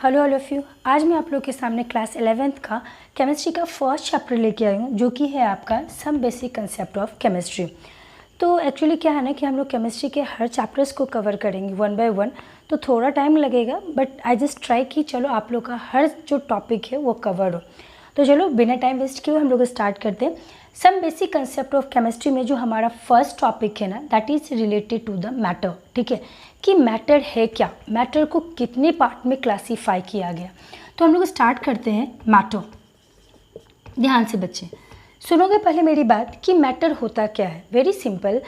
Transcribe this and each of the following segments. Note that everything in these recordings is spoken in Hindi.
Hello all of you. आज मैं आप लोग के सामने क्लास 11th का केमिस्ट्री का फर्स्ट चैप्टर लेके आई हूँ, जो कि है आपका some basic concept of chemistry. तो एक्चुअली क्या है ना कि हम लोग केमिस्ट्री के हर चैप्टर्स को कवर करेंगे वन बाय वन, तो थोड़ा टाइम लगेगा, बट आई जस्ट ट्राई कि चलो आप लोग का हर जो टॉपिक है वो कवर हो। तो चलो बिना टाइम वेस्ट किए हम लोग स्टार्ट करते हैं। Some basic concept of chemistry में जो हमारा फर्स्ट टॉपिक है ना, that is related to the matter. ठीक है, कि मैटर है क्या, मैटर को कितने पार्ट में क्लासीफाई किया गया। तो हम लोग स्टार्ट करते हैं मैटर। ध्यान से बच्चे सुनोगे पहले मेरी बात कि मैटर होता क्या है। वेरी सिंपल,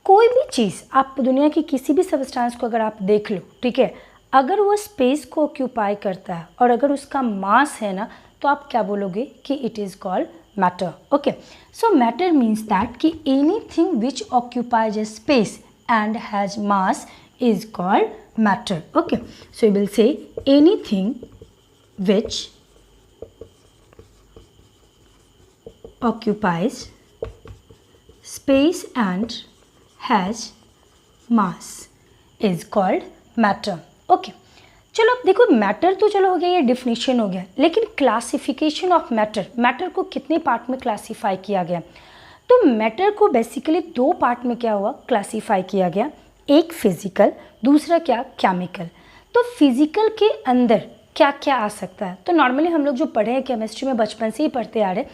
कोई भी चीज़ आप दुनिया की किसी भी सबस्टेंस को अगर आप देख लो, ठीक है, अगर वो स्पेस को ऑक्यूपाई करता है और अगर उसका मास है ना, तो आप क्या बोलोगे कि it is called matter. Okay, so matter means that कि anything which occupies a space and has mass is called matter. Okay, so we will say anything which occupies space and has mass is called matter. Okay, चलो अब देखो मैटर तो चलो हो गया, ये डिफिनीशन हो गया, लेकिन क्लासिफिकेशन ऑफ मैटर, मैटर को कितने पार्ट में क्लासीफाई किया गया। तो मैटर को बेसिकली दो पार्ट में क्या हुआ, क्लासीफाई किया गया। एक फिजिकल, दूसरा क्या, केमिकल। तो फिजिकल के अंदर क्या क्या आ सकता है। तो नॉर्मली हम लोग जो पढ़े हैं केमिस्ट्री में, बचपन से ही पढ़ते आ रहे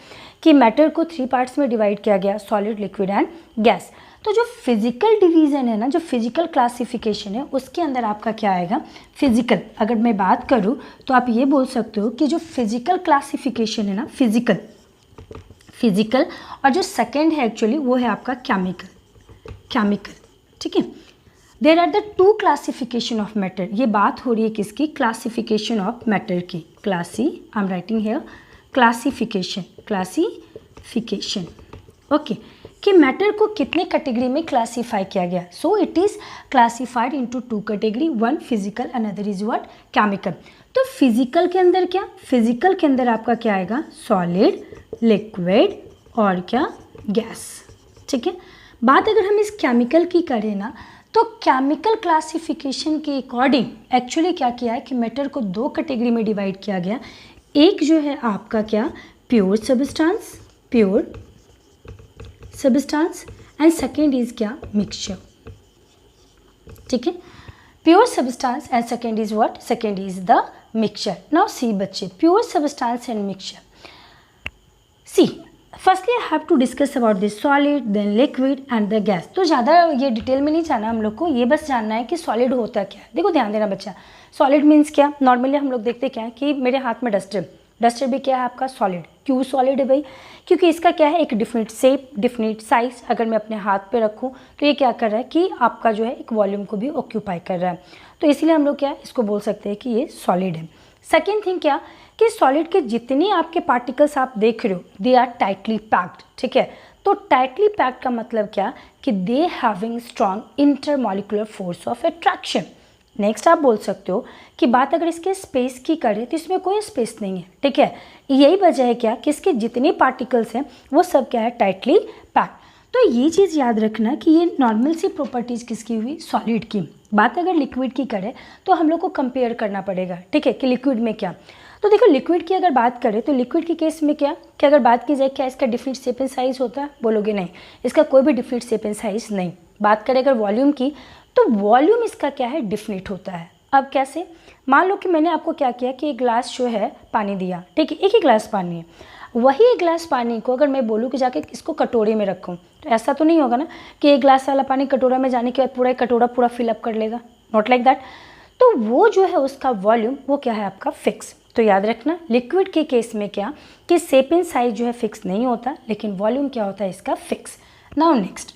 कि मैटर को 3 पार्ट्स में डिवाइड किया गया, सॉलिड, लिक्विड एंड गैस। तो जो फिजिकल डिवीज़न है ना, जो फिजिकल क्लासिफिकेशन है, उसके अंदर आपका क्या आएगा, फिजिकल। अगर मैं बात करूँ तो आप ये बोल सकते हो कि जो फिजिकल क्लासिफिकेशन है ना, फिजिकल और जो सेकेंड है एक्चुअली वो है आपका केमिकल। ठीक है, there are the 2 classification of matter. ये बात हो रही है किसकी, क्लासिफिकेशन ऑफ मैटर की। I am writing here classification. Okay, कि मैटर को कितने कैटेगरी में क्लासीफाई किया गया। So it is classified into 2 category, one physical, another is what, chemical. तो फिजिकल के अंदर क्या, फिजिकल के अंदर आपका क्या आएगा, सॉलिड, लिक्विड और क्या, गैस। ठीक है, बात अगर हम इस केमिकल की करें ना, तो केमिकल क्लासिफिकेशन के अकॉर्डिंग एक्चुअली क्या किया है कि मैटर को 2 कैटेगरी में डिवाइड किया गया। एक जो है आपका क्या, pure substance and second is क्या, मिक्सचर। ठीक है, pure substance and second is what, second is the mixture. Now see बच्चे, pure substance and mixture, see firstly I have to discuss about this solid, then liquid and the gas. तो ज़्यादा ये डिटेल में नहीं जाना हम लोग को, ये बस जानना है कि सॉलिड होता क्या है। देखो ध्यान देना बच्चा, सॉलिड मीन्स क्या, नॉर्मली हम लोग देखते क्या है कि मेरे हाथ में डस्टर भी क्या है आपका, सॉलिड। क्यों सॉलिड है भाई, क्योंकि इसका क्या है, एक डिफरेंट शेप, डिफरेंट साइज। अगर मैं अपने हाथ पे रखूँ तो ये क्या कर रहा है कि आपका जो है एक वॉल्यूम को भी ऑक्यूपाई कर रहा है, तो इसीलिए हम लोग क्या है इसको बोल सकते हैं कि ये सॉलिड है। सेकेंड थिंग क्या कि सॉलिड के जितने आपके पार्टिकल्स आप देख रहे हो, दे आर टाइटली पैक्ड। ठीक है, तो टाइटली पैक्ड का मतलब क्या कि they having strong intermolecular force of attraction. Next आप बोल सकते हो कि बात अगर इसके स्पेस की करें तो इसमें कोई स्पेस नहीं है। ठीक है, यही वजह है क्या कि इसके जितने पार्टिकल्स हैं वो सब क्या है, टाइटली पैक्ड। तो ये चीज़ याद रखना कि ये नॉर्मल सी प्रॉपर्टीज़ किसकी हुई, सॉलिड की। बात अगर लिक्विड की करें तो हम लोग को कंपेयर करना पड़ेगा। ठीक है, कि लिक्विड में क्या। तो देखो लिक्विड की अगर बात करें तो लिक्विड के केस में क्या कि अगर बात की जाए क्या इसका डिफरेंट शेप एंड साइज होता है, बोलोगे नहीं, इसका कोई भी डिफरेंट शेप एंड साइज नहीं। बात करें अगर वॉल्यूम की, तो वॉल्यूम इसका क्या है, डिफरेंट होता है। अब कैसे, मान लो कि मैंने आपको क्या किया कि एक ग्लास जो है पानी दिया, ठीक है, एक ही ग्लास पानी है, वही एक ग्लास पानी को अगर मैं बोलूँ कि जाके इसको कटोरे में रखूँ, तो ऐसा तो नहीं होगा ना कि एक ग्लास वाला पानी कटोरा में जाने के बाद पूरा कटोरा पूरा फिलअप कर लेगा, नॉट लाइक दैट। तो वो जो है उसका वॉल्यूम वो क्या है आपका, फिक्स। तो याद रखना लिक्विड के केस में क्या कि शेप एंड साइज जो है फिक्स नहीं होता, लेकिन वॉल्यूम क्या होता है इसका, फिक्स। नाउ नेक्स्ट,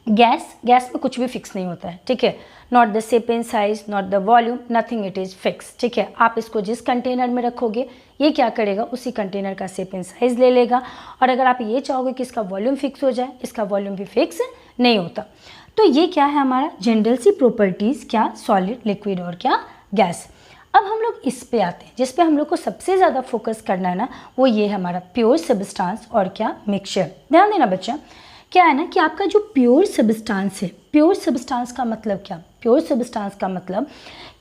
गैस में कुछ भी फिक्स नहीं होता है। ठीक है, not the shape and size, not the volume, nothing, it is fix. ठीक है, आप इसको जिस कंटेनर में रखोगे ये क्या करेगा, उसी कंटेनर का शेप एंड साइज ले लेगा। और अगर आप ये चाहोगे कि इसका वॉल्यूम फिक्स हो जाए, इसका वॉल्यूम भी फिक्स नहीं होता। तो ये क्या है हमारा जनरल सी प्रॉपर्टीज़, क्या, सॉलिड, लिक्विड और क्या, गैस। अब हम लोग इस पे आते हैं, जिस पे हम लोग को सबसे ज़्यादा फोकस करना है ना, वो ये है हमारा प्योर सब्सटेंस और क्या, मिक्सचर। ध्यान देना बच्चा क्या है ना कि आपका जो प्योर सब्सटेंस है, प्योर सब्सटेंस का मतलब क्या, प्योर सब्सटेंस का मतलब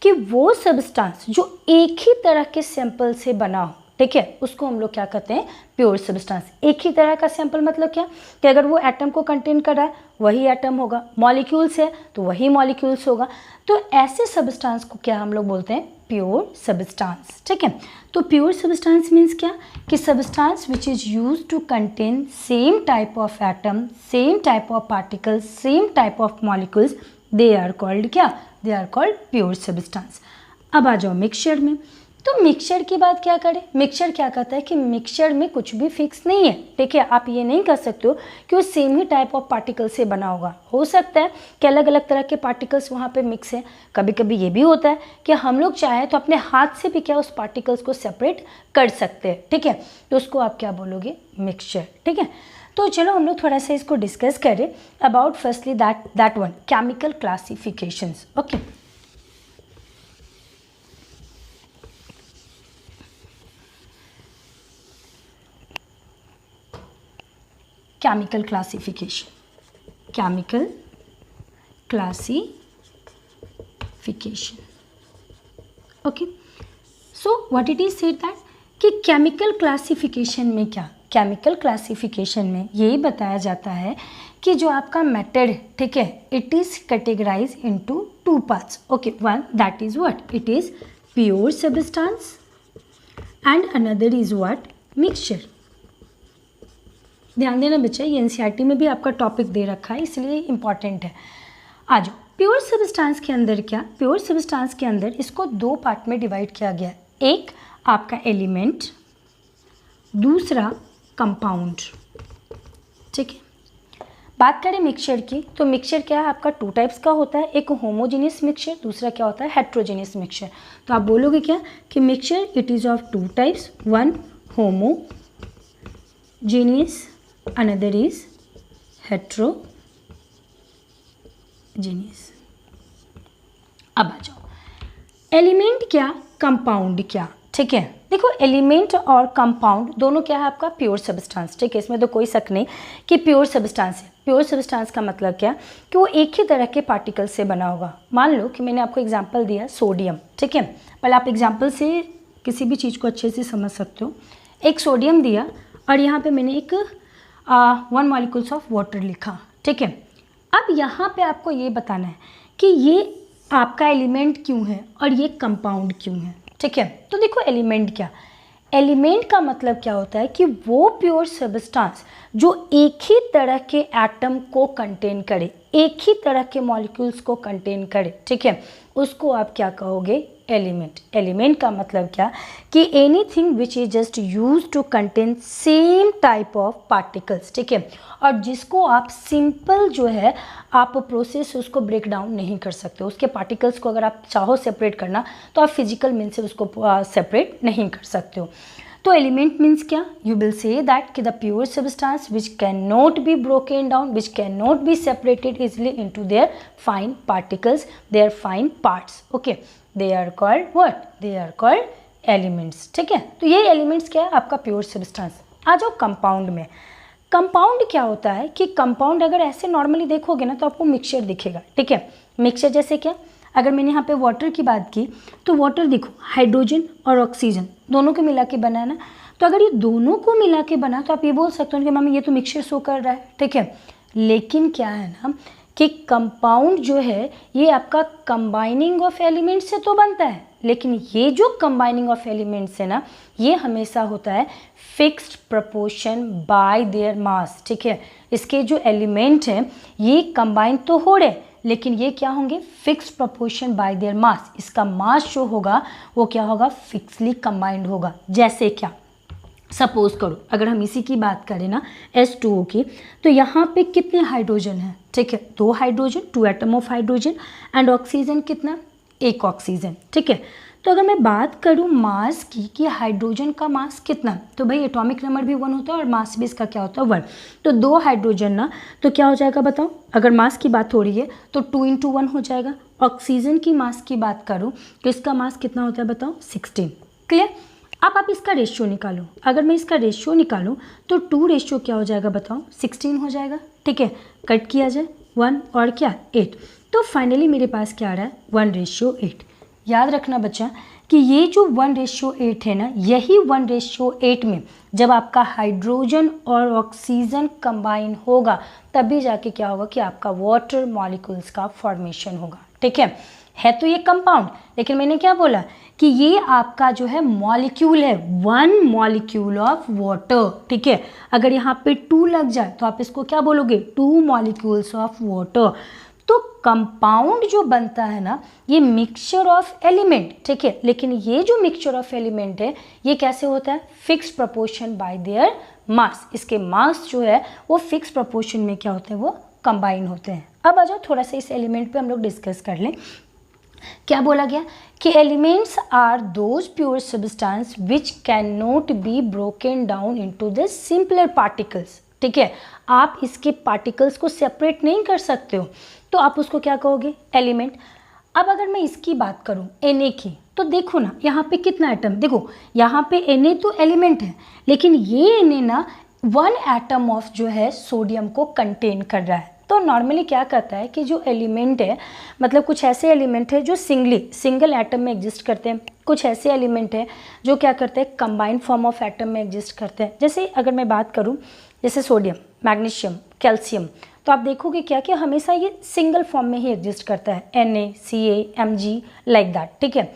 कि वो सब्सटेंस जो एक ही तरह के सैंपल से बना हो, ठीक है, उसको हम लोग क्या कहते हैं, प्योर सब्सटेंस। एक ही तरह का सैंपल मतलब क्या कि अगर वो एटम को कंटेन कर रहा है वही एटम होगा, मॉलिक्यूल्स है तो वही मॉलिक्यूल्स होगा, तो ऐसे सब्सटेंस को क्या हम लोग बोलते हैं, प्योर सब्सटेंस, ठीक है। तो प्योर सब्सटेंस मीन्स क्या कि substance which is use to contain same type of atom, same type of particles, same type of molecules, they are called क्या, they are called pure substance. अब आ जाओ मिक्सचर में। तो मिक्सचर की बात क्या करें, मिक्सचर क्या कहता है कि मिक्सचर में कुछ भी फिक्स नहीं है, ठीक है। आप ये नहीं कह सकते हो कि वो same he type of particle से बना होगा, हो सकता है कि अलग अलग तरह के पार्टिकल्स वहाँ पे मिक्स हैं। कभी कभी ये भी होता है कि हम लोग चाहें तो अपने हाथ से भी क्या उस पार्टिकल्स को सेपरेट कर सकते हैं, ठीक है, तो उसको आप क्या बोलोगे, मिक्सचर, ठीक है। तो चलो हम लोग थोड़ा सा इसको डिस्कस करें about firstly that one chemical classifications, okay. chemical classification, chemical classification, okay. So what it is said that कि chemical classification में क्या, chemical classification में यही बताया जाता है कि जो आपका मेथड, ठीक है, it is categorized into two parts, okay. One that is what, it is pure substance and another is what, mixture। ध्यान देना बच्चा, ये एनसीईआरटी में भी आपका टॉपिक दे रखा है इसलिए इम्पॉर्टेंट है। आ जाओ प्योर सब्सटेंस के अंदर क्या, प्योर सब्सटेंस के अंदर इसको दो पार्ट में डिवाइड किया गया है, एक आपका एलिमेंट, दूसरा कंपाउंड, ठीक है। बात करें मिक्सचर की तो मिक्सचर क्या है आपका टू टाइप्स का होता है, एक होमोजेनियस मिक्सचर, दूसरा क्या होता है, हेट्रोजेनियस मिक्सचर। तो आप बोलोगे क्या कि mixture it is of two types, one homogeneous, another is heterogeneous। अब आ जाओ एलिमेंट क्या, कंपाउंड क्या, ठीक है। देखो एलिमेंट और कंपाउंड दोनों क्या है आपका प्योर सब्सटेंस, ठीक है, इसमें तो कोई शक नहीं कि प्योर सब्सटेंस है। प्योर सब्सटेंस का मतलब क्या कि वो एक ही तरह के पार्टिकल से बना होगा। मान लो कि मैंने आपको एग्जांपल दिया सोडियम, ठीक है, पहले आप एग्जांपल से किसी भी चीज़ को अच्छे से समझ सकते हो। एक सोडियम दिया और यहाँ पे मैंने एक 1 मॉलिक्यूल्स ऑफ वाटर लिखा, ठीक है। अब यहाँ पे आपको ये बताना है कि ये आपका एलिमेंट क्यों है और ये कंपाउंड क्यों है, ठीक है। तो देखो एलिमेंट क्या, एलिमेंट का मतलब क्या होता है कि वो प्योर सब्सटेंस जो एक ही तरह के एटम को कंटेन करे, एक ही तरह के मॉलिक्यूल्स को कंटेन करे, ठीक है, उसको आप क्या कहोगे, एलिमेंट। एलिमेंट का मतलब क्या कि anything which is just use to contain same type of particles, ठीक है, और जिसको आप सिंपल जो है आप प्रोसेस उसको ब्रेक डाउन नहीं कर सकते, उसके पार्टिकल्स को अगर आप चाहो सेपरेट करना तो आप फिजिकल मीन से उसको सेपरेट नहीं कर सकते हो। तो एलिमेंट मीन्स क्या, यू विल से दैट कि the pure substance which can not be broken down, which can not be separated easily into their fine particles, their fine parts, okay, they are called what, they are called elements, ठीक है। तो ये एलिमेंट्स क्या है आपका प्योर सब्सटेंस। आ जाओ कंपाउंड में। कंपाउंड क्या होता है कि कंपाउंड अगर ऐसे नॉर्मली देखोगे ना तो आपको मिक्सचर दिखेगा, ठीक है। मिक्सचर जैसे क्या, अगर मैंने यहाँ पे वाटर की बात की तो वाटर देखो हाइड्रोजन और ऑक्सीजन दोनों को मिला के बना है ना, तो अगर ये दोनों को मिला के बना तो आप ये बोल सकते हो कि मामी ये तो मिक्सचर शो कर रहा है, ठीक है। लेकिन क्या है ना कि कंपाउंड जो है ये आपका कंबाइनिंग ऑफ एलिमेंट से तो बनता है, लेकिन ये जो कंबाइनिंग ऑफ एलिमेंट्स है ना ये हमेशा होता है fixed proportion bye their mass, ठीक है। इसके जो एलिमेंट हैं ये कंबाइन तो हो रहे लेकिन ये क्या होंगे, fixed proportion bye their mass. इसका मास जो होगा वो क्या होगा, फिक्सली कंबाइंड होगा। जैसे क्या, सपोज करो अगर हम इसी की बात करें ना H2O की, तो यहाँ पे कितने हाइड्रोजन हैं, ठीक है, 2 hydrogen, 2 atom of hydrogen, and oxygen कितना, 1 ऑक्सीजन, ठीक है। तो अगर मैं बात करूँ मास की कि हाइड्रोजन का मास कितना, तो भाई एटॉमिक नंबर भी 1 होता है और मास भी इसका क्या होता है 1। तो 2 हाइड्रोजन ना तो क्या हो जाएगा बताओ, अगर मास की बात हो रही है तो 2 × 1 हो जाएगा। ऑक्सीजन की मास की बात करूँ तो इसका मास कितना होता है बताओ, 16, क्लियर। अब आप इसका रेशियो निकालो, अगर मैं इसका रेशियो निकालूं तो 2 रेशियो क्या हो जाएगा बताओ, 16 हो जाएगा, ठीक है। कट किया जाए 1 और क्या 8, तो फाइनली मेरे पास क्या आ रहा है 1:8। याद रखना बच्चा कि ये जो 1:8 है ना, यही 1:8 में जब आपका हाइड्रोजन और ऑक्सीजन कंबाइन होगा तभी जाके क्या होगा कि आपका वाटर मॉलिक्यूल्स का फॉर्मेशन होगा, ठीक है तो ये कंपाउंड, लेकिन मैंने क्या बोला कि ये आपका जो है मॉलिक्यूल है, 1 मॉलिक्यूल ऑफ वाटर, ठीक है। अगर यहाँ पे 2 लग जाए तो आप इसको क्या बोलोगे, 2 मॉलिक्यूल्स ऑफ वाटर। तो कंपाउंड जो बनता है ना, ये मिक्सचर ऑफ एलिमेंट, ठीक है, लेकिन ये जो मिक्सचर ऑफ एलिमेंट है ये कैसे होता है, fixed proportion bye their mass. इसके मास जो है वो फिक्स प्रपोर्शन में क्या होते हैं, वो कंबाइन होते हैं। अब आ जाओ थोड़ा सा इस एलिमेंट पे हम लोग डिस्कस कर लें। क्या बोला गया कि elements are those pure substance which can not be broken down into the simpler particles, ठीक है। आप इसके पार्टिकल्स को सेपरेट नहीं कर सकते हो, तो आप उसको क्या कहोगे, एलिमेंट। अब अगर मैं इसकी बात करूं Na की, तो देखो ना यहाँ पे कितना एटम, देखो यहाँ पे Na तो एलिमेंट है, लेकिन ये Na ना 1 एटम ऑफ जो है सोडियम को कंटेन कर रहा है। तो नॉर्मली क्या करता है कि जो एलिमेंट है, मतलब कुछ ऐसे एलिमेंट है जो सिंगल एटम में एग्जिस्ट करते हैं, कुछ ऐसे एलिमेंट है जो क्या करते हैं कंबाइंड फॉर्म ऑफ एटम में एग्जिस्ट करते हैं। जैसे अगर मैं बात करूं जैसे सोडियम, मैग्नीशियम, कैल्शियम, तो आप देखोगे क्या कि हमेशा ये सिंगल फॉर्म में ही एग्जिस्ट करता है, Na, Mg लाइक दैट, ठीक है।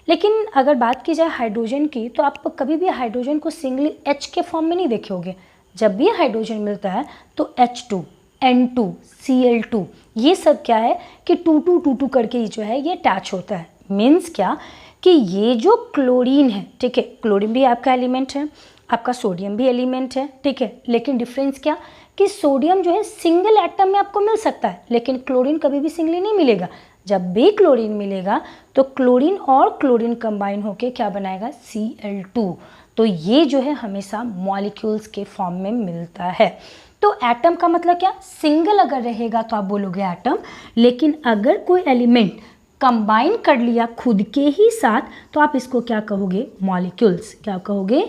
लेकिन अगर बात की जाए हाइड्रोजन की, तो आप कभी भी हाइड्रोजन को सिंगली H के फॉर्म में नहीं देखोगे। जब भी हाइड्रोजन मिलता है तो H2, N2, Cl2, ये सब क्या है कि 2 करके ही जो है ये अटैच होता है। मीन्स क्या कि ये जो क्लोरीन है, ठीक है, क्लोरीन भी आपका एलिमेंट है, आपका सोडियम भी एलिमेंट है, ठीक है, लेकिन डिफरेंस क्या कि सोडियम जो है सिंगल एटम में आपको मिल सकता है, लेकिन क्लोरीन कभी भी सिंगली नहीं मिलेगा। जब भी क्लोरीन मिलेगा तो क्लोरीन और क्लोरीन कंबाइन होके क्या बनाएगा, Cl2। तो ये जो है हमेशा मॉलिक्यूल्स के फॉर्म में मिलता है। तो एटम का मतलब क्या, सिंगल अगर रहेगा तो आप बोलोगे एटम, लेकिन अगर कोई एलिमेंट कंबाइन कर लिया खुद के ही साथ तो आप इसको क्या कहोगे, मॉलिक्यूल्स। क्या कहोगे,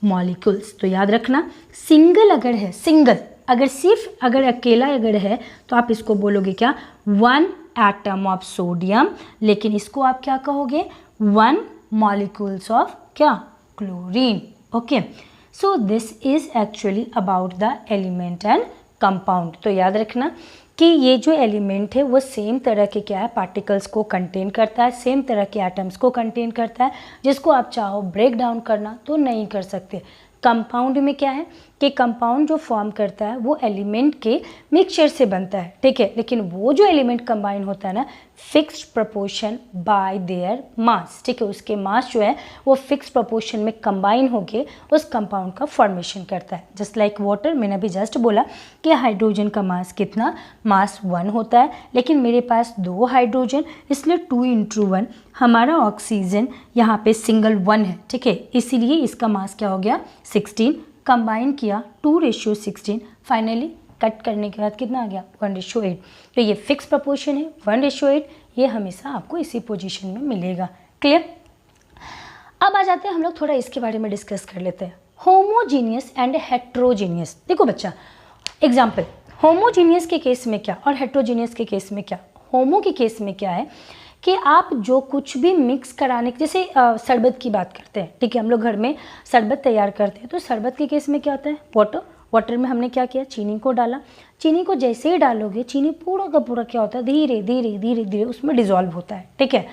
मॉलिक्यूल्स। तो याद रखना सिंगल अगर है, सिंगल अगर सिर्फ अगर अकेला अगर है तो आप इसको बोलोगे क्या, 1 एटम ऑफ सोडियम, लेकिन इसको आप क्या कहोगे, 1 मॉलिक्यूल्स ऑफ क्या, chlorine. Okay, so this is actually about the element and compound. तो याद रखना कि ये जो एलिमेंट है वो सेम तरह के क्या है, पार्टिकल्स को कंटेन करता है, सेम तरह के एटम्स को कंटेन करता है, जिसको आप चाहो ब्रेक डाउन करना तो नहीं कर सकते। कंपाउंड में क्या है कि कंपाउंड जो फॉर्म करता है वो एलिमेंट के मिक्सचर से बनता है, ठीक है, लेकिन वो जो एलिमेंट कंबाइन होता है ना, fixed proportion bye their mass, ठीक है, उसके मास जो है वो फिक्स प्रपोर्शन में कंबाइन होके उस कंपाउंड का फॉर्मेशन करता है। जस्ट लाइक वाटर, मैंने अभी जस्ट बोला कि हाइड्रोजन का मास कितना, मास 1 होता है, लेकिन मेरे पास 2 हाइड्रोजन, इसलिए 2 × 1। हमारा ऑक्सीजन यहाँ पे सिंगल 1 है, ठीक है, इसीलिए इसका मास क्या हो गया, 16। कंबाइन किया 2:16, फाइनली कट करने के बाद कितना आ गया, 1:8। तो ये फिक्स प्रपोर्शन है 1:8, ये हमेशा आपको इसी पोजीशन में मिलेगा। क्लियर। अब आ जाते हैं हम लोग थोड़ा इसके बारे में डिस्कस कर लेते हैं, होमोजीनियस एंड हेट्रोजीनियस। देखो बच्चा, एग्जाम्पल, होमोजीनियस के केस में क्या और हेट्रोजीनियस के केस में क्या। होमो के केस में क्या है कि आप जो कुछ भी मिक्स कराने, जैसे शरबत की बात करते हैं, ठीक है, हम लोग घर में शरबत तैयार करते हैं, तो शरबत के केस में क्या होता है, वाटर में हमने क्या किया, चीनी को डाला। चीनी को जैसे ही डालोगे चीनी पूरा का पूरा क्या होता है, धीरे धीरे धीरे धीरे उसमें डिज़ोल्व होता है, ठीक है।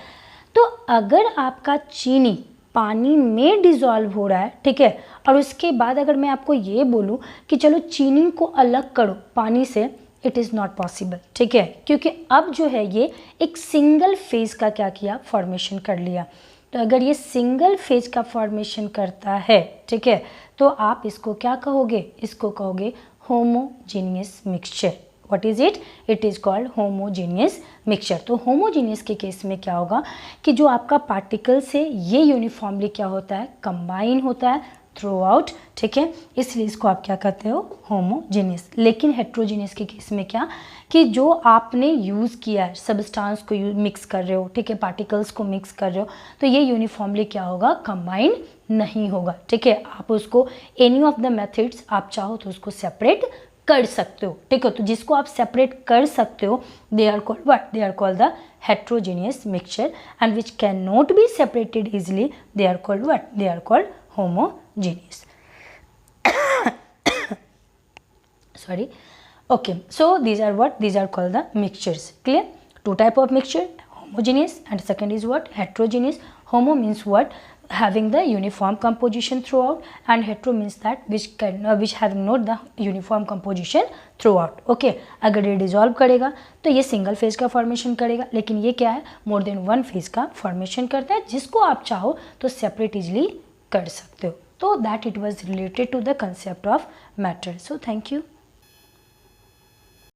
तो अगर आपका चीनी पानी में डिज़ोल्व हो रहा है, ठीक है, और उसके बाद अगर मैं आपको ये बोलूँ कि चलो चीनी को अलग करो पानी से, इट इज़ नॉट पॉसिबल, ठीक है, क्योंकि अब जो है ये एक सिंगल फेज का क्या किया, फॉर्मेशन कर लिया। तो अगर ये सिंगल फेज का फॉर्मेशन करता है, ठीक है, तो आप इसको क्या कहोगे, इसको कहोगे homogeneous mixture. What is it, it is called homogeneous mixture. तो होमोजीनियस के केस में क्या होगा कि जो आपका पार्टिकल से ये यूनिफॉर्मली क्या होता है, कंबाइन होता है थ्रू आउट, ठीक है, इसलिए इसको आप क्या कहते हो, होमोजेनियस। लेकिन हेट्रोजीनियस के केस में क्या, कि जो आपने यूज़ किया है सब्सटेंस को मिक्स कर रहे हो, ठीक है, पार्टिकल्स को मिक्स कर रहे हो, तो ये यूनिफॉर्मली क्या होगा, कंबाइन नहीं होगा, ठीक है। आप उसको एनी ऑफ द मेथड्स आप चाहो तो उसको सेपरेट कर सकते हो, ठीक है। तो जिसको आप सेपरेट कर सकते हो they are called what, they are called the heterogeneous mixture, and which cannot be separated easily, they are called what, they are called homogeneous. Sorry, okay, so these are what, these are called the mixtures. Clear? Two type of mixture, homogeneous and second is what, heterogeneous. Homo means what, having the uniform composition throughout, and hetero means that which having not the uniform composition throughout. Okay, अगर ये डिजॉल्व करेगा तो ये सिंगल फेज का फॉर्मेशन करेगा, लेकिन ये क्या है, मोर देन वन फेज का फॉर्मेशन करता है, जिसको आप चाहो तो सेपरेट इजली कर सकते हो। तो that it was related to the concept of matter. So thank you.